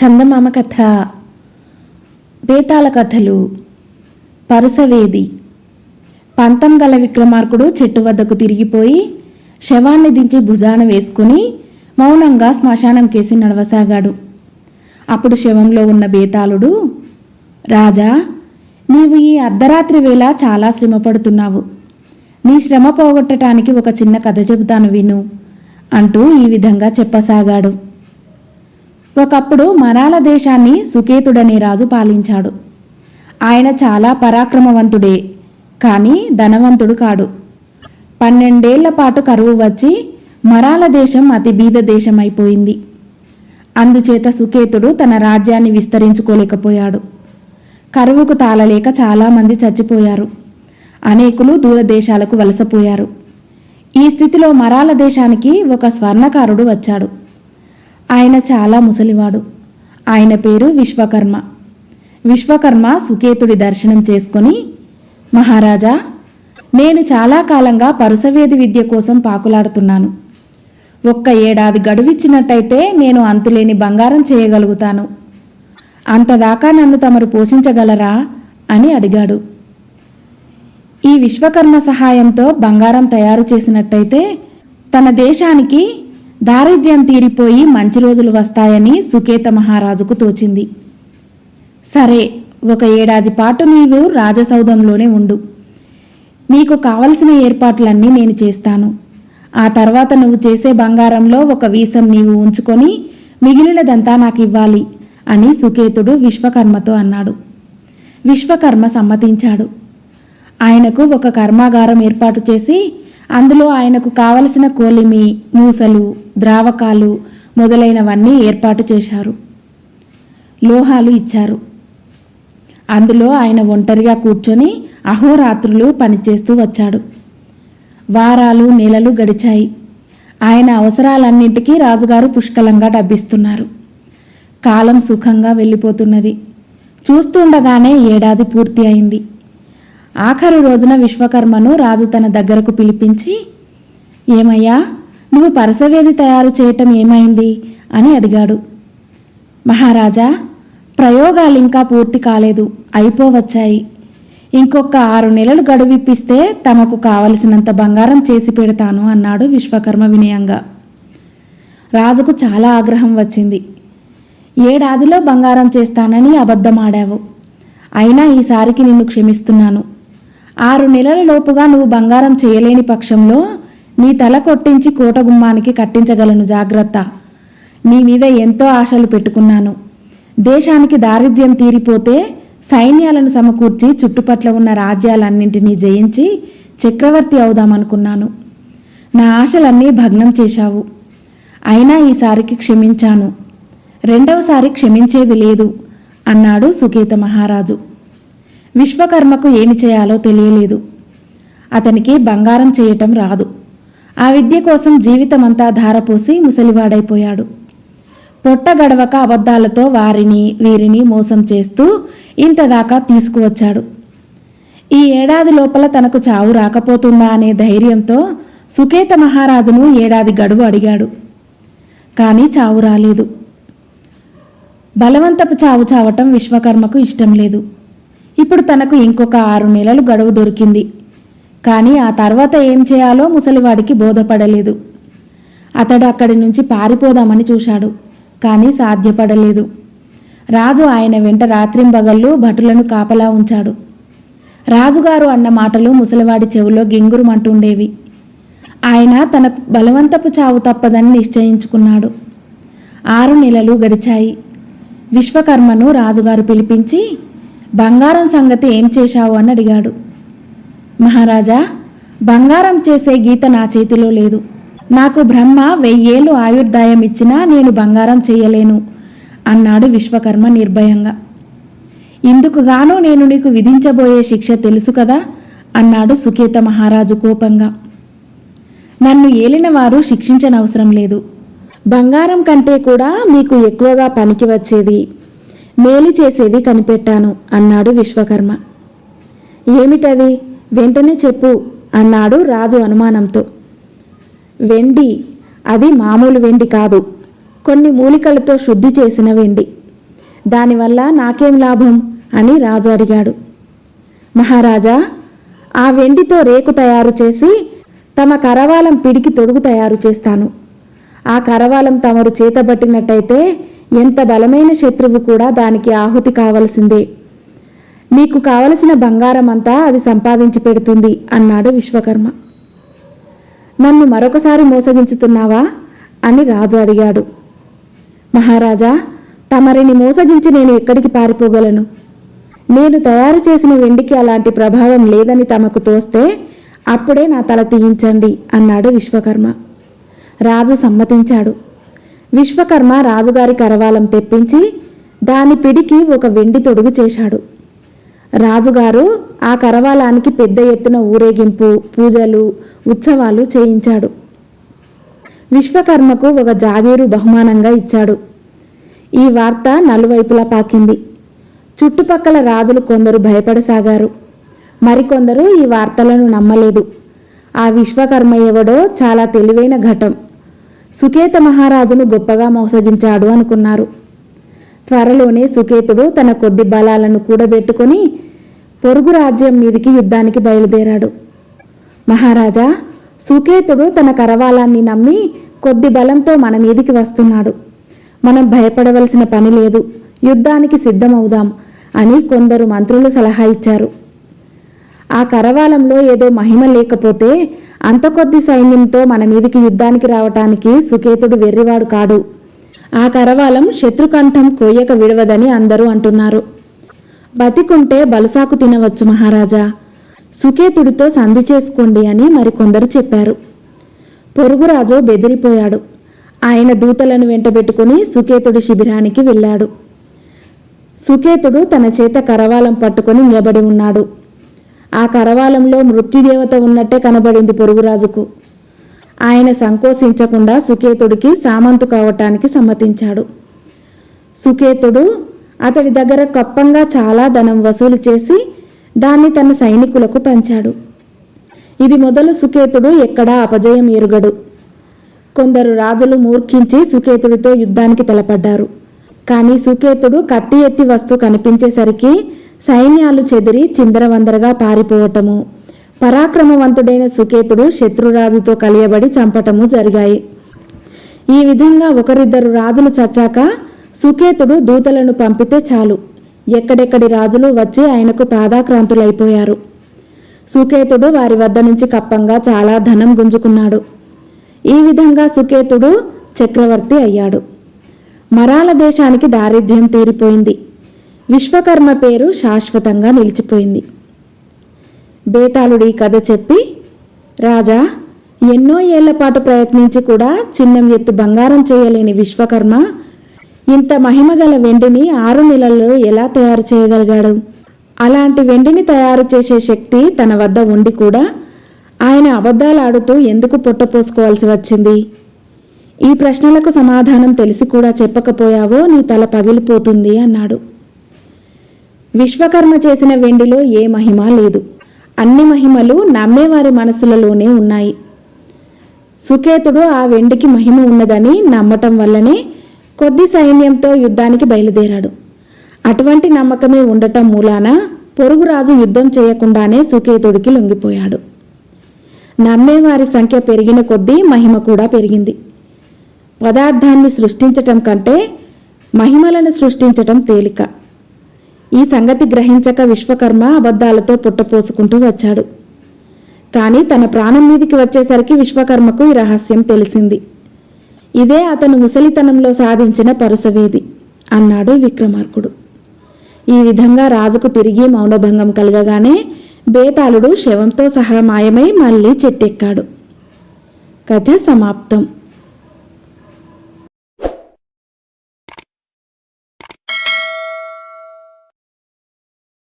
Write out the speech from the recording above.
చందమామ కథ, బేతాళ కథలు, పరుసవేది. పంతం గల విక్రమార్కుడు చెట్టు వద్దకు తిరిగిపోయి శవాన్ని దించి భుజాన వేసుకుని మౌనంగా శ్మశానం కేసి నడవసాగాడు. అప్పుడు శవంలో ఉన్న బేతాళుడు, రాజా, నీవు ఈ అర్ధరాత్రి వేళ చాలా శ్రమపడుతున్నావు. నీ శ్రమ పోగొట్టడానికి ఒక చిన్న కథ చెబుతాను విను అంటూ ఈ విధంగా చెప్పసాగాడు. ఒకప్పుడు మరాల దేశాన్ని సుకేతుడనే రాజు పాలించాడు. ఆయన చాలా పరాక్రమవంతుడే, కానీ ధనవంతుడు కాడు. 12 ఏళ్ల పాటు కరువు వచ్చి మరాల దేశం అతి బీద దేశమైపోయింది. అందుచేత సుకేతుడు తన రాజ్యాన్ని విస్తరించుకోలేకపోయాడు. కరువుకు తాళలేక చాలామంది చచ్చిపోయారు. అనేకులు దూరదేశాలకు వలసపోయారు. ఈ స్థితిలో మరాల దేశానికి ఒక స్వర్ణకారుడు వచ్చాడు. ఆయన చాలా ముసలివాడు. ఆయన పేరు విశ్వకర్మ. విశ్వకర్మ సుకేతుడి దర్శనం చేసుకొని, మహారాజా, నేను చాలా కాలంగా పరుసవేది విద్య కోసం పాకులాడుతున్నాను. ఒక్క ఏడాది గడువిచ్చినట్టయితే నేను అంతులేని బంగారం చేయగలుగుతాను. అంతదాకా నన్ను తమరు పోషించగలరా అని అడిగాడు. ఈ విశ్వకర్మ సహాయంతో బంగారం తయారు చేసినట్టయితే తన దేశానికి దారిద్ర్యం తీరిపోయి మంచి రోజులు వస్తాయని సుకేత మహారాజుకు తోచింది. సరే, 1 ఏడాది పాటు నీవు రాజసౌధంలోనే ఉండు. నీకు కావలసిన ఏర్పాట్లన్నీ నేను చేస్తాను. ఆ తర్వాత నువ్వు చేసే బంగారంలో 1 వీసం నీవు ఉంచుకొని మిగిలినదంతా నాకు ఇవ్వాలి అని సుకేతుడు విశ్వకర్మతో అన్నాడు. విశ్వకర్మ సమ్మతించాడు. ఆయనకు ఒక కర్మాగారం ఏర్పాటు చేసి అందులో ఆయనకు కావలసిన కోలిమి, మూసలు, ద్రావకాలు మొదలైనవన్నీ ఏర్పాటు చేశారు. లోహాలు ఇచ్చారు. అందులో ఆయన ఒంటరిగా కూర్చొని అహోరాత్రులు పనిచేస్తూ వచ్చాడు. వారాలు, నెలలు గడిచాయి. ఆయన అవసరాలన్నింటికీ రాజుగారు పుష్కలంగా డబ్బిస్తున్నారు. కాలం సుఖంగా వెళ్ళిపోతున్నది. చూస్తుండగానే ఏడాది పూర్తి అయింది. ఆఖరు రోజున విశ్వకర్మను రాజు తన దగ్గరకు పిలిపించి, ఏమయ్యా, నువ్వు పరసవేది తయారు చేయటం ఏమైంది అని అడిగాడు. మహారాజా, ప్రయోగాలింకా పూర్తి కాలేదు, అయిపోవచ్చాయి. ఇంకొక 6 నెలలు గడువిప్పిస్తే తమకు కావలసినంత బంగారం చేసి పెడతాను అన్నాడు విశ్వకర్మ వినయంగా. రాజుకు చాలా ఆగ్రహం వచ్చింది. ఏడాదిలో బంగారం చేస్తానని అబద్ధమాడావు. అయినా ఈసారికి నిన్ను క్షమిస్తున్నాను. 6 నెలల లోపుగా నువ్వు బంగారం చేయలేని పక్షంలో నీ తల కొట్టించి కోట గుమ్మానికి కట్టించగలను, జాగ్రత్త. నీ మీద ఎంతో ఆశలు పెట్టుకున్నాను. దేశానికి దారిద్ర్యం తీరిపోతే సైన్యాలను సమకూర్చి చుట్టుపట్ల ఉన్న రాజ్యాలన్నింటినీ జయించి చక్రవర్తి అవుదామనుకున్నాను. నా ఆశలన్నీ భగ్నం చేశావు. అయినా ఈసారికి క్షమించాను. 2వసారి క్షమించేది లేదు అన్నాడు సుకేత మహారాజు. విశ్వకర్మకు ఏమి చేయాలో తెలియలేదు. అతనికి బంగారం చేయటం రాదు. ఆ విద్య కోసం జీవితమంతా ధారపోసి ముసలివాడైపోయాడు. పొట్ట గడవక అబద్ధాలతో వారిని వీరిని మోసం చేస్తూ ఇంతదాకా తీసుకువచ్చాడు. ఈ ఏడాది లోపల తనకు చావు రాకపోతుందా అనే ధైర్యంతో సుకేత మహారాజును ఏడాది గడువు అడిగాడు. కానీ చావు రాలేదు. బలవంతపు చావు చావటం విశ్వకర్మకు ఇష్టం లేదు. ఇప్పుడు తనకు ఇంకొక 6 నెలలు గడువు దొరికింది. కానీ ఆ తర్వాత ఏం చేయాలో ముసలివాడికి బోధపడలేదు. అతడు అక్కడి నుంచి పారిపోదామని చూశాడు. కానీ సాధ్యపడలేదు. రాజు ఆయన వెంట రాత్రింబగళ్ళు భటులను కాపలా ఉంచాడు. రాజుగారు అన్న మాటలు ముసలివాడి చెవులో గింగురుమంటుండేవి. ఆయన తనకు బలవంతపు చావు తప్పదని నిశ్చయించుకున్నాడు. 6 నెలలు గడిచాయి. విశ్వకర్మను రాజుగారు పిలిపించి, బంగారం సంగతి ఏం చేశావు అని అడిగాడు. మహారాజా, బంగారం చేసే గీత నా చేతిలో లేదు. నాకు బ్రహ్మ 1000 ఏళ్ళు ఆయుర్దాయం ఇచ్చినా నేను బంగారం చేయలేను అన్నాడు విశ్వకర్మ నిర్భయంగా. ఇందుకుగాను నేను నీకు విధించబోయే శిక్ష తెలుసు కదా అన్నాడు సుకేత మహారాజు కోపంగా. నన్ను ఏలినవారు శిక్షించనవసరం లేదు. బంగారం కంటే కూడా మీకు ఎక్కువగా పనికి వచ్చేది, మేలు చేసేది కనిపెట్టాను అన్నాడు విశ్వకర్మ. ఏమిటది, వెంటనే చెప్పు అన్నాడు రాజు అనుమానంతో. వెండి, అది మామూలు వెండి కాదు, కొన్ని మూలికలతో శుద్ధి చేసిన వెండి దానివల్ల నాకేం లాభం అని రాజు అడిగాడు. మహారాజా, ఆ వెండితో రేకు తయారు చేసి తమ కరవాలం పిడికి తొడుగు తయారు చేస్తాను. ఆ కరవాలం తమరు చేతబట్టినట్టయితే ఎంత బలమైన శత్రువు కూడా దానికి ఆహుతి కావలసిందే. మీకు కావలసిన బంగారం అంతా అది సంపాదించి పెడుతుంది అన్నాడు విశ్వకర్మ. నన్ను మరొకసారి మోసగించుతున్నావా అని రాజు అడిగాడు. మహారాజా, తమరిని మోసగించి నేను ఎక్కడికి పారిపోగలను? నేను తయారు చేసిన వెండికి అలాంటి ప్రభావం లేదని తమకు తోస్తే అప్పుడే నా తల తీయించండి అన్నాడు విశ్వకర్మ. రాజు సమ్మతించాడు. విశ్వకర్మ రాజుగారి కరవాలం తెప్పించి దాని పిడికి ఒక వెండి తొడుగు చేశాడు. రాజుగారు ఆ కరవాలానికి పెద్ద ఎత్తున ఊరేగింపు, పూజలు, ఉత్సవాలు చేయించాడు. విశ్వకర్మకు ఒక జాగీరు బహుమానంగా ఇచ్చాడు. ఈ వార్త నలువైపులా పాకింది. చుట్టుపక్కల రాజులు కొందరు భయపడసాగారు. మరికొందరు ఈ వార్తలను నమ్మలేదు. ఆ విశ్వకర్మ ఎవడో చాలా తెలివైన ఘటం. సుకేత మహారాజును గొప్పగా మోసగించాడు అనుకున్నారు. త్వరలోనే సుకేతుడు తన కొద్ది బలాలను కూడబెట్టుకుని పొరుగు రాజ్యం మీదికి యుద్ధానికి బయలుదేరాడు. మహారాజా, సుకేతుడు తన కరవాలాన్ని నమ్మి కొద్ది బలంతో మన మీదికి వస్తున్నాడు. మనం భయపడవలసిన పని లేదు, యుద్ధానికి సిద్ధమవుదాం అని కొందరు మంత్రులు సలహా ఇచ్చారు. ఆ కరవాలంలో ఏదో మహిమ లేకపోతే అంత కొద్ది సైన్యంతో మన మీదికి యుద్ధానికి రావటానికి సుకేతుడు వెర్రివాడు కాడు. ఆ కరవాలం శత్రుకంఠం కొయ్యక విడవదని అందరూ అంటున్నారు. బతికుంటే బలుసాకు తినవచ్చు మహారాజా, సుకేతుడితో సంధి చేసుకోండి అని మరికొందరు చెప్పారు. పొరుగురాజు బెదిరిపోయాడు. ఆయన దూతలను వెంటబెట్టుకుని సుకేతుడి శిబిరానికి వెళ్ళాడు. సుకేతుడు తన చేత కరవాలం పట్టుకొని నిలబడి ఉన్నాడు. ఆ కరవాలంలో మృత్యుదేవత ఉన్నట్టే కనబడింది పొరుగురాజుకు. ఆయన సంకోచించకుండా సుకేతుడికి సామంతు కావటానికి సమ్మతించాడు. సుకేతుడు అతడి దగ్గర కప్పంగా చాలా ధనం వసూలు చేసి దాన్ని తన సైనికులకు పంచాడు. ఇది మొదలు సుకేతుడు ఎక్కడా అపజయం ఎరుగడు. కొందరు రాజులు మూర్ఖించి సుకేతుడితో యుద్ధానికి తలపడ్డారు. కానీ సుకేతుడు కత్తి ఎత్తి వస్తూ కనిపించేసరికి సైన్యాలు చెదిరి చిందరవందరగా పారిపోవటము, పరాక్రమవంతుడైన సుకేతుడు శత్రురాజుతో కలియబడి చంపటము జరిగాయి. ఈ విధంగా ఒకరిద్దరు రాజులు చచ్చాక సుకేతుడు దూతలను పంపితే చాలు, ఎక్కడెక్కడి రాజులు వచ్చి ఆయనకు పాదాక్రాంతులైపోయారు. సుకేతుడు వారి వద్ద నుంచి కప్పంగా చాలా ధనం గుంజుకున్నాడు. ఈ విధంగా సుకేతుడు చక్రవర్తి అయ్యాడు. మరాల దేశానికి దారిద్ర్యం తీరిపోయింది. విశ్వకర్మ పేరు శాశ్వతంగా నిలిచిపోయింది. బేతాళుడి కథ చెప్పి, రాజా, ఎన్నో ఏళ్లపాటు ప్రయత్నించి కూడా చిన్నం ఎత్తు బంగారం చేయలేని విశ్వకర్మ ఇంత మహిమగల వెండిని 6 నెలల్లో ఎలా తయారు చేయగలిగాడు? అలాంటి వెండిని తయారు చేసే శక్తి తన వద్ద ఉండి కూడా ఆయన అబద్ధాలాడుతూ ఎందుకు పొట్టపోసుకోవాల్సి వచ్చింది? ఈ ప్రశ్నలకు సమాధానం తెలిసి కూడా చెప్పకపోయావో నీ తల పగిలిపోతుంది అన్నాడు. విశ్వకర్మ చేసిన వెండిలో ఏ మహిమ లేదు. అన్ని మహిమలు నమ్మేవారి మనసులలోనే ఉన్నాయి. సుకేతుడు ఆ వెండికి మహిమ ఉన్నదని నమ్మటం వల్లనే కొద్ది సైన్యంతో యుద్ధానికి బయలుదేరాడు. అటువంటి నమ్మకమే ఉండటం మూలాన పొరుగురాజు యుద్ధం చేయకుండానే సుకేతుడికి లొంగిపోయాడు. నమ్మేవారి సంఖ్య పెరిగిన కొద్దీ మహిమ కూడా పెరిగింది. పదార్థాన్ని సృష్టించటం కంటే మహిమలను సృష్టించటం తేలిక. ఈ సంగతి గ్రహించక విశ్వకర్మ అబద్ధాలతో పుట్టపోసుకుంటూ వచ్చాడు. కానీ తన ప్రాణం మీదికి వచ్చేసరికి విశ్వకర్మకు ఈ రహస్యం తెలిసింది. ఇదే అతను ముసలితనంలో సాధించిన పరుసవేది అన్నాడు విక్రమార్కుడు. ఈ విధంగా రాజుకు తిరిగి మౌనభంగం కలగగానే బేతాళుడు శవంతో సహా మాయమై మళ్ళీ చెట్టెక్కాడు. కథ సమాప్తం.